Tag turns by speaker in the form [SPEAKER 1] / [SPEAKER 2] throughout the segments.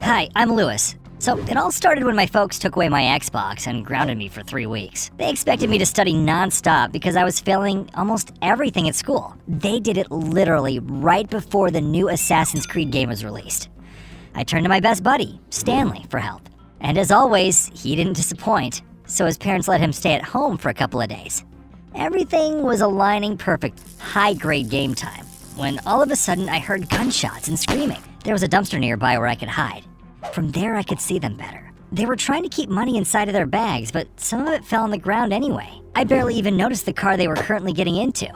[SPEAKER 1] Hi, I'm Lewis. So, it all started when my folks took away my Xbox and grounded me for 3 weeks. They expected me to study non-stop because I was failing almost everything at school. They did it literally right before the new Assassin's Creed game was released. I turned to my best buddy, Stanley, for help. And as always, he didn't disappoint, so his parents let him stay at home for a couple of days. Everything was aligning perfect, high-grade game time, when all of a sudden I heard gunshots and screaming. There was a dumpster nearby where I could hide. From there, I could see them better. They were trying to keep money inside of their bags, but some of it fell on the ground anyway. I barely even noticed the car they were currently getting into.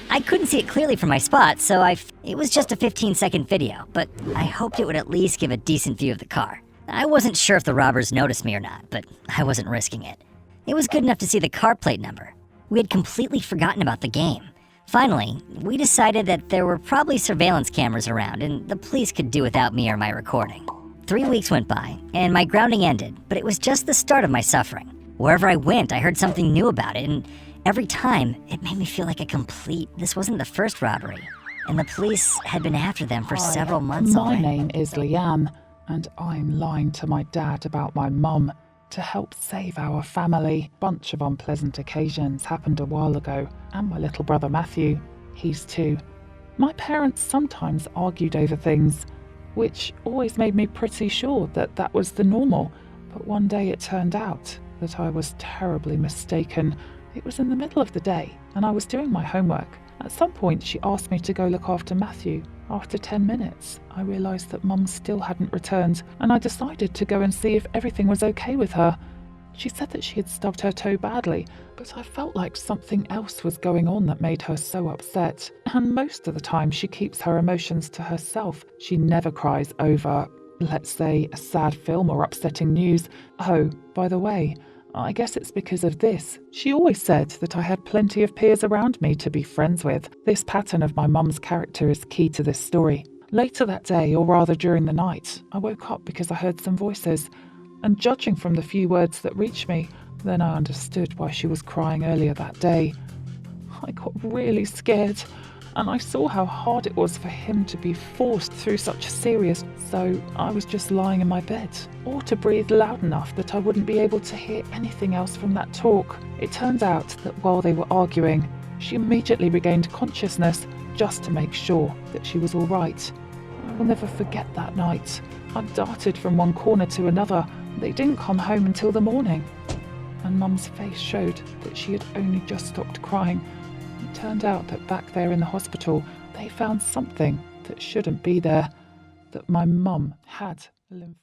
[SPEAKER 1] I couldn't see it clearly from my spot, so it was just a 15-second video, but I hoped it would at least give a decent view of the car. I wasn't sure if the robbers noticed me or not, but I wasn't risking it. It was good enough to see the car plate number. We had completely forgotten about the game. Finally, we decided that there were probably surveillance cameras around, and the police could do without me or my recording. 3 weeks went by, and my grounding ended, but it was just the start of my suffering. Wherever I went, I heard something new about it, and every time, it made me feel like this wasn't the first robbery, and the police had been after them for several months already.
[SPEAKER 2] My name is Leanne, and I'm lying to my dad about my mum to help save our family. Bunch of unpleasant occasions happened a while ago, and my little brother Matthew, he's 2. My parents sometimes argued over things, which always made me pretty sure that was the normal, but one day it turned out that I was terribly mistaken. It was in the middle of the day, and I was doing my homework. At some point, she asked me to go look after Matthew. After 10 minutes, I realised that Mum still hadn't returned, and I decided to go and see if everything was okay with her. She said that she had stubbed her toe badly, but I felt like something else was going on that made her so upset. And most of the time she keeps her emotions to herself. She never cries over, let's say, a sad film or upsetting news. Oh, by the way, I guess it's because of this. She always said that I had plenty of peers around me to be friends with. This pattern of my mum's character is key to this story. Later that day, or rather during the night, I woke up because I heard some voices. And judging from the few words that reached me, then I understood why she was crying earlier that day. I got really scared, and I saw how hard it was for him to be forced through such serious, so I was just lying in my bed, or to breathe loud enough that I wouldn't be able to hear anything else from that talk. It turns out that while they were arguing, she immediately regained consciousness just to make sure that she was all right. I will never forget that night. I darted from one corner to another. They didn't come home until the morning, and Mum's face showed that she had only just stopped crying. It turned out that back there in the hospital, they found something that shouldn't be there, that my mum had lymphoma.